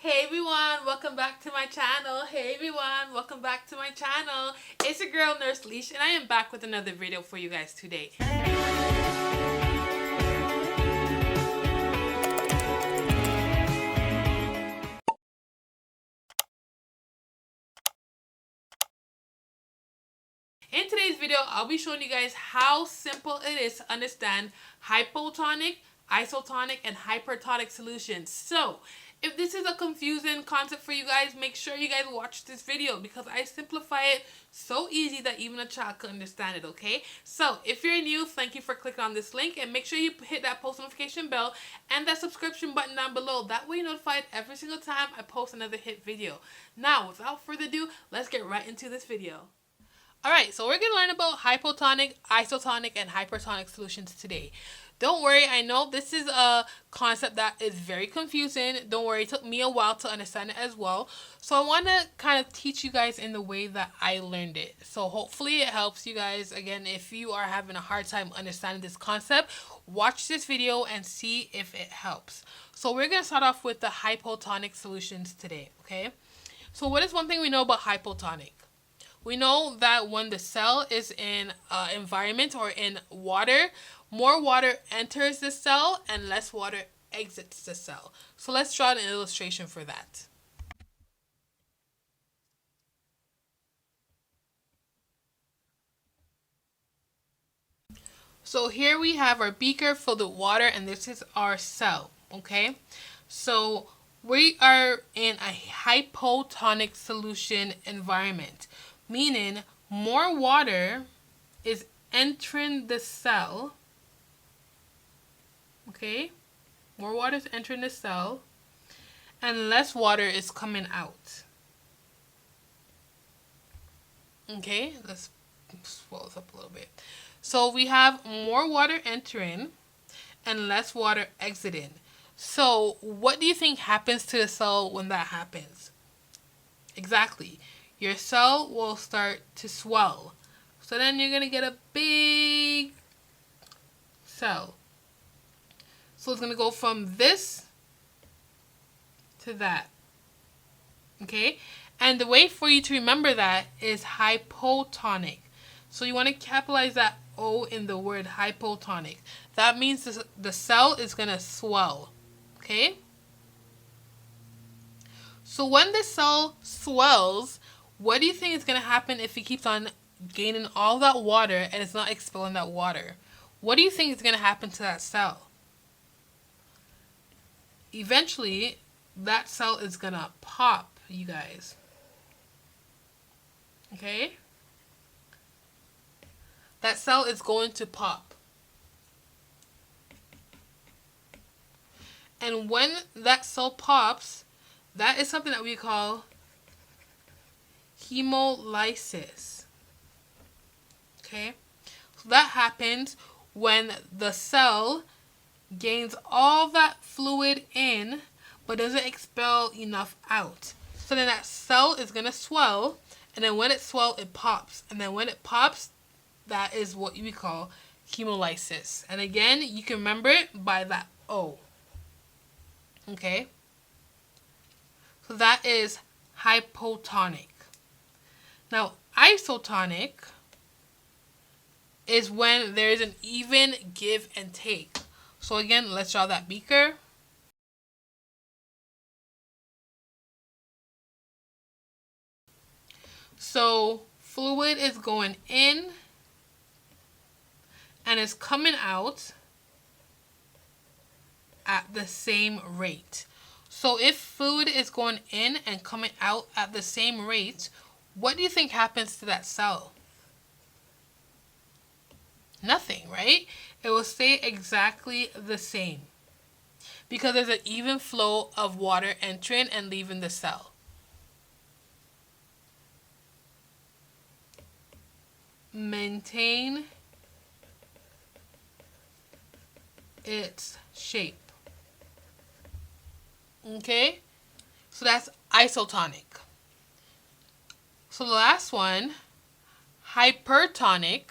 Hey everyone, welcome back to my channel. Hey everyone, welcome back to my channel. It's your girl Nurse Leash and I am back with another video for you guys today. In today's video, I'll be showing you guys how simple it is to understand hypotonic, isotonic, and hypertonic solutions. So, if this is a confusing concept for you guys, make sure you guys watch this video because I simplify it so easy that even a child can understand it, okay? So, if you're new, thank you for clicking on this link and make sure you hit that post notification bell and that subscription button down below. That way you're notified every single time I post another hit video. Now, without further ado, let's get right into this video. Alright, so we're going to learn about hypotonic, isotonic, and hypertonic solutions today. Don't worry, I know this is a concept that is very confusing. Don't worry, it took me a while to understand it as well. So I want to kind of teach you guys in the way that I learned it. So hopefully it helps you guys. Again, if you are having a hard time understanding this concept, watch this video and see if it helps. So we're going to start off with the hypotonic solutions today, okay? So what is one thing we know about hypotonic? We know that when the cell is in environment or in water, more water enters the cell and less water exits the cell. So let's draw an illustration for that. So here we have our beaker filled with water and this is our cell, okay? So we are in a hypotonic solution environment, meaning more water is entering the cell, okay? More water is entering the cell, and less water is coming out. Okay, let's swell this up a little bit. So we have more water entering and less water exiting. So what do you think happens to the cell when that happens? Exactly. Your cell will start to swell. So then you're going to get a big cell. So it's going to go from this to that. Okay? And the way for you to remember that is hypotonic. So you want to capitalize that O in the word hypotonic. That means the cell is going to swell. Okay? So when the cell swells, what do you think is going to happen if it keeps on gaining all that water and it's not expelling that water? What do you think is going to happen to that cell? Eventually, that cell is going to pop, you guys. Okay? That cell is going to pop. And when that cell pops, that is something that we call hemolysis. Okay? So that happens when the cell gains all that fluid in but doesn't expel enough out. So then that cell is going to swell, and then when it swells, it pops. And then when it pops, that is what we call hemolysis. And again, you can remember it by that O. Okay? So that is hypotonic. Now, isotonic is when there is an even give and take. So again, let's draw that beaker. So fluid is going in and is coming out at the same rate. So if fluid is going in and coming out at the same rate, what do you think happens to that cell? Nothing, right? It will stay exactly the same because there's an even flow of water entering and leaving the cell. Maintain its shape. Okay? So that's isotonic. So the last one, hypertonic.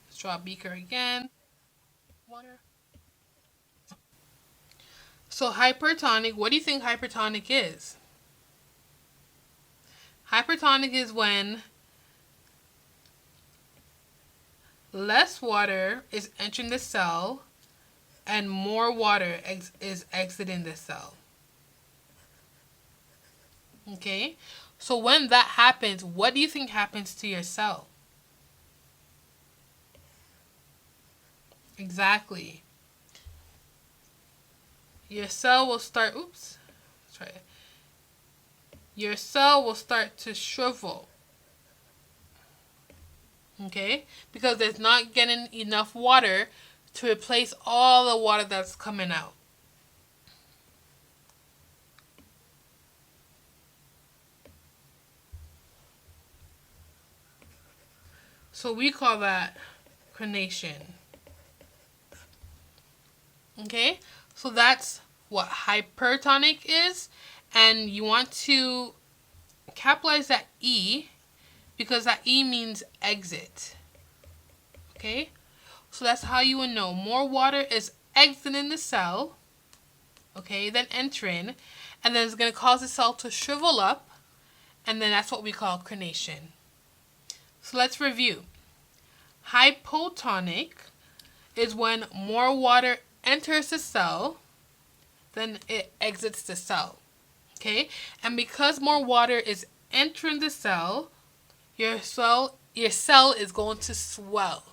Let's draw a beaker again. Water. So hypertonic, what do you think hypertonic is? Hypertonic is when less water is entering the cell and more water is exiting the cell. Okay? So when that happens, what do you think happens to your cell? Exactly. Your cell will start, oops, let's try it. Your cell will start to shrivel. Okay? Because it's not getting enough water to replace all the water that's coming out. So we call that crenation. Okay? So that's what hypertonic is. And you want to capitalize that E because that E means exit. Okay? So that's how you would know. More water is exiting the cell, okay, than entering. And then it's going to cause the cell to shrivel up. And then that's what we call crenation. So let's review. Hypotonic is when more water enters the cell than it exits the cell. Okay? And because more water is entering the cell, your cell is going to swell.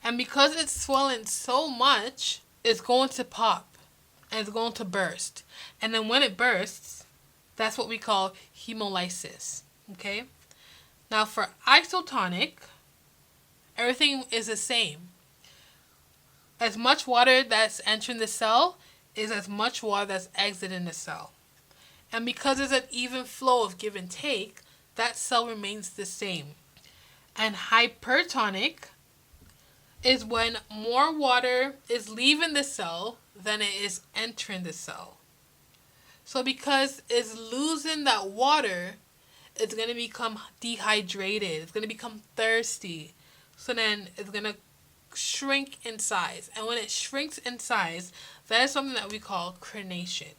And because it's swelling so much, it's going to pop and it's going to burst. And then when it bursts, that's what we call hemolysis. Okay? Now for isotonic, everything is the same. As much water that's entering the cell is as much water that's exiting the cell. And because there's an even flow of give and take, that cell remains the same. And hypertonic is when more water is leaving the cell than it is entering the cell. So because it's losing that water, it's going to become dehydrated. It's going to become thirsty. So then it's going to shrink in size. And when it shrinks in size, that is something that we call crenation.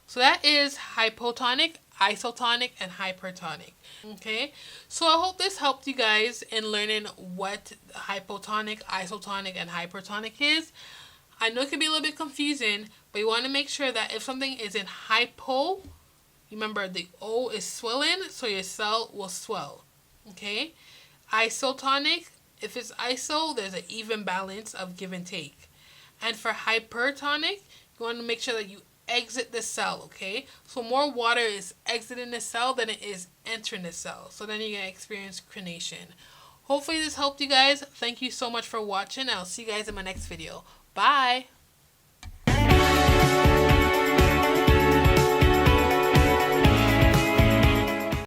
So that is hypotonic, isotonic, and hypertonic. Okay, so I hope this helped you guys in learning what hypotonic, isotonic, and hypertonic is. I know it can be a little bit confusing, but you want to make sure that if something is in hypo, remember the O is swelling, so your cell will swell. Okay, isotonic, if it's iso, there's an even balance of give and take. And for hypertonic, you want to make sure that you exit the cell, okay? So more water is exiting the cell than it is entering the cell. So then you're going to experience crenation. Hopefully this helped you guys. Thank you so much for watching. I'll see you guys in my next video. Bye!